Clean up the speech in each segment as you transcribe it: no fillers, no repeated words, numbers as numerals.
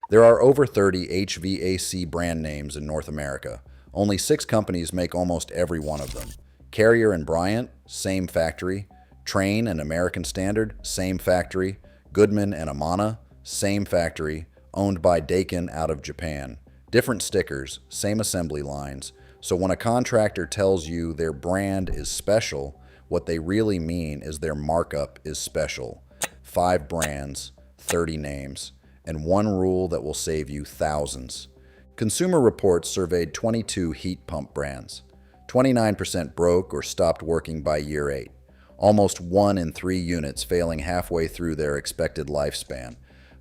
There are over 30 HVAC brand names in North America. Only 6 companies make almost every one of them. Carrier and Bryant, same factory. Trane and American Standard, same factory. Goodman and Amana, same factory. Owned by Daikin out of Japan. Different stickers, same assembly lines. So when a contractor tells you their brand is special, what they really mean is their markup is special. 5 brands, 30 names, and one rule that will save you thousands. Consumer Reports surveyed 22 heat pump brands. 29% broke or stopped working by year 8. Almost 1 in 3 units failing halfway through their expected lifespan.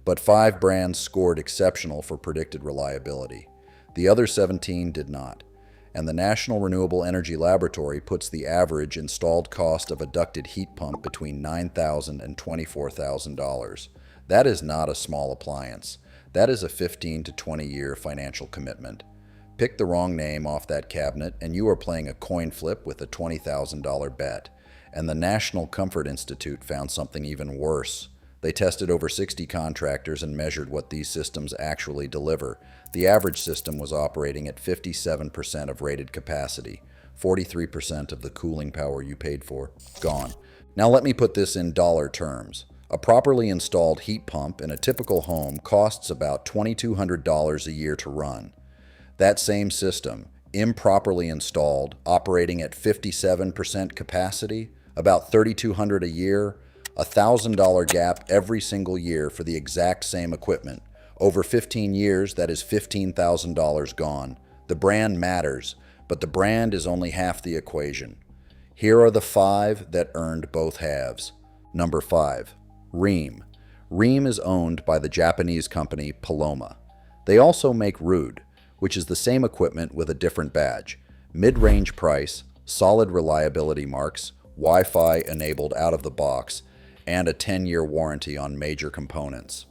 But 5 brands scored exceptional for predicted reliability. The other 17 did not. And the National Renewable Energy Laboratory puts the average installed cost of a ducted heat pump between $9,000 and $24,000. That is not a small appliance. That is a 15 to 20-year financial commitment. Pick the wrong name off that cabinet and you are playing a coin flip with a $20,000 bet. And the National Comfort Institute found something even worse. They tested over 60 contractors and measured what these systems actually deliver. The average system was operating at 57% of rated capacity, 43% of the cooling power you paid for, gone. Now let me put this in dollar terms. A properly installed heat pump in a typical home costs about $2,200 a year to run. That same system, improperly installed, operating at 57% capacity, about $3,200 a year, a $1,000 gap every single year for the exact same equipment. Over 15 years, that is $15,000 gone. The brand matters, but the brand is only half the equation. Here are the 5 that earned both halves. Number 5, Rheem. Rheem is owned by the Japanese company Paloma. They also make Rude, which is the same equipment with a different badge. Mid-range price, solid reliability marks, Wi-Fi enabled out of the box, and a 10-year warranty on major components.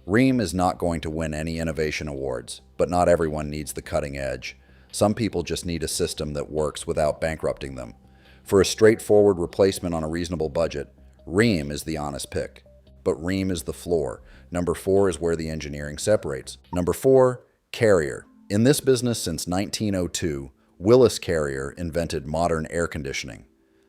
Rheem is not going to win any innovation awards, but not everyone needs the cutting edge. Some people just need a system that works without bankrupting them. For a straightforward replacement on a reasonable budget, Rheem is the honest pick. But Rheem is the floor. Number 4 is where the engineering separates. Number 4, Carrier. In this business since 1902, Willis Carrier invented modern air conditioning.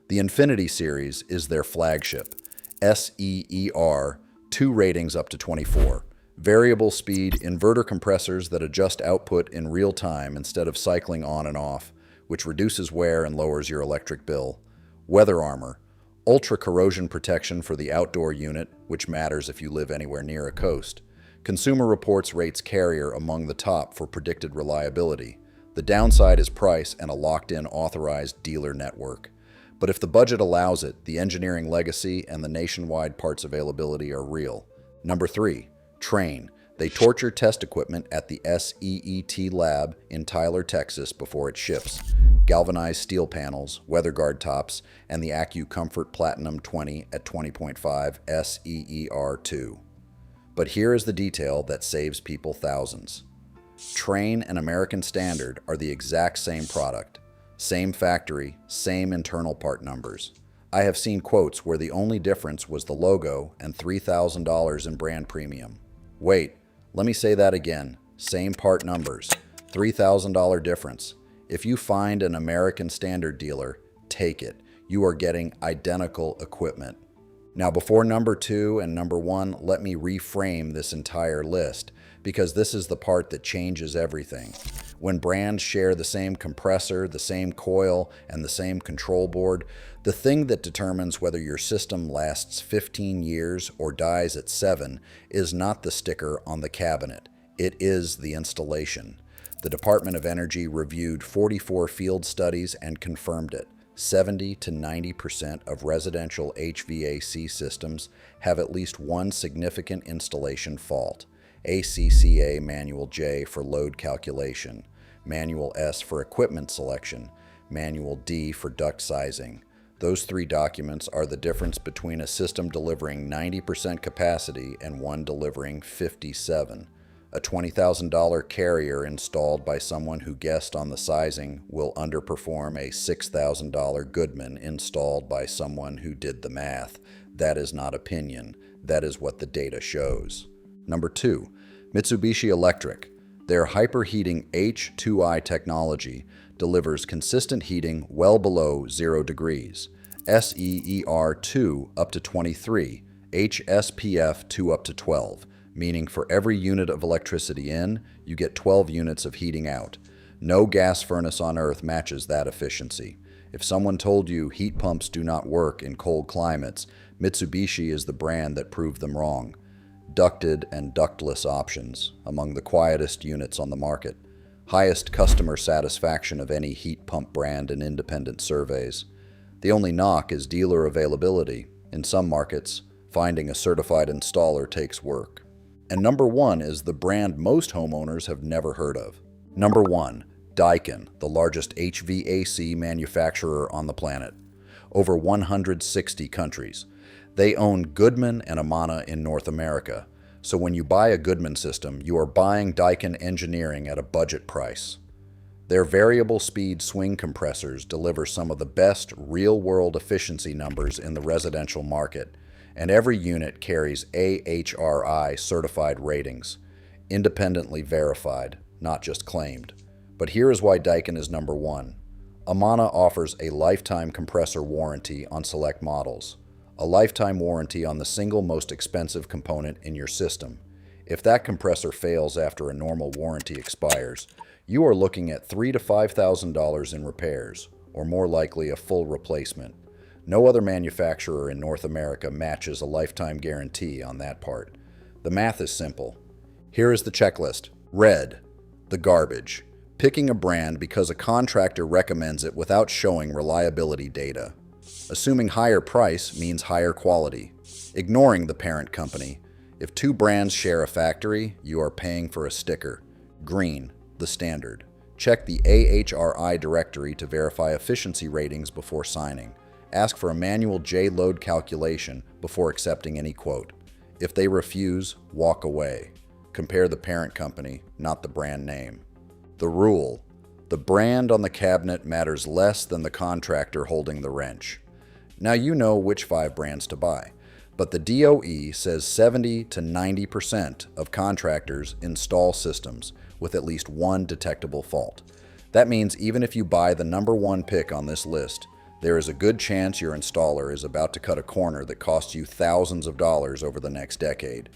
The Infinity series is their flagship. SEER, 2 ratings up to 24. Variable speed inverter compressors that adjust output in real time instead of cycling on and off, which reduces wear and lowers your electric bill. Weather Armor, ultra corrosion protection for the outdoor unit, which matters if you live anywhere near a coast. Consumer Reports rates Carrier among the top for predicted reliability. The downside is price and a locked-in authorized dealer network. But if the budget allows it, the engineering legacy and the nationwide parts availability are real. Number 3, Trane. They torture test equipment at the SEET lab in Tyler, Texas before it ships. Galvanized steel panels, weather guard tops, and the AccuComfort Platinum 20 at 20.5 SEER2. But here is the detail that saves people thousands. Trane and American Standard are the exact same product. Same factory, same internal part numbers. I have seen quotes where the only difference was the logo and $3,000 in brand premium. Wait, let me say that again. Same part numbers, $3,000 difference. If you find an American Standard dealer, take it. You are getting identical equipment. Now before number 2 and number 1, let me reframe this entire list, because this is the part that changes everything. When brands share the same compressor, the same coil, and the same control board, the thing that determines whether your system lasts 15 years or dies at 7 is not the sticker on the cabinet. It is the installation. The Department of Energy reviewed 44 field studies and confirmed it. 70 to 90% of residential HVAC systems have at least one significant installation fault. ACCA Manual J for load calculation, Manual S for equipment selection, Manual D for duct sizing. Those 3 documents are the difference between a system delivering 90% capacity and one delivering 57. A $20,000 Carrier installed by someone who guessed on the sizing will underperform a $6,000 Goodman installed by someone who did the math. That is not opinion. That is what the data shows. Number 2, Mitsubishi Electric. Their hyperheating H2I technology delivers consistent heating well below 0 degrees. SEER2 up to 23, HSPF2 up to 12, meaning for every unit of electricity in, you get 12 units of heating out. No gas furnace on Earth matches that efficiency. If someone told you heat pumps do not work in cold climates, Mitsubishi is the brand that proved them wrong. Ducted and ductless options, among the quietest units on the market. Highest customer satisfaction of any heat pump brand in independent surveys. The only knock is dealer availability. In some markets, finding a certified installer takes work. And number 1 is the brand most homeowners have never heard of. Number 1, Daikin, the largest HVAC manufacturer on the planet. Over 160 countries. They own Goodman and Amana in North America. So when you buy a Goodman system, you are buying Daikin engineering at a budget price. Their variable speed swing compressors deliver some of the best real-world efficiency numbers in the residential market, and every unit carries AHRI certified ratings, independently verified, not just claimed. But here is why Daikin is number 1. Amana offers a lifetime compressor warranty on select models, a lifetime warranty on the single most expensive component in your system. If that compressor fails after a normal warranty expires, you are looking at $3,000 to $5,000 in repairs, or more likely a full replacement. No other manufacturer in North America matches a lifetime guarantee on that part. The math is simple. Here is the checklist. Red, the garbage. Picking a brand because a contractor recommends it without showing reliability data. Assuming higher price means higher quality. Ignoring the parent company. If 2 brands share a factory, you are paying for a sticker. Green, the standard. Check the AHRI directory to verify efficiency ratings before signing. Ask for a manual J-load calculation before accepting any quote. If they refuse, walk away. Compare the parent company, not the brand name. The rule: the brand on the cabinet matters less than the contractor holding the wrench. Now you know which 5 brands to buy, but the DOE says 70 to 90% of contractors install systems with at least 1 detectable fault. That means even if you buy the number 1 pick on this list, there is a good chance your installer is about to cut a corner that costs you thousands of dollars over the next decade.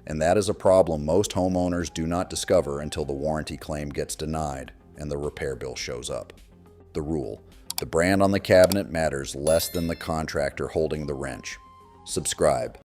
And that is a problem most homeowners do not discover until the warranty claim gets denied and the repair bill shows up. The rule: the brand on the cabinet matters less than the contractor holding the wrench. Subscribe.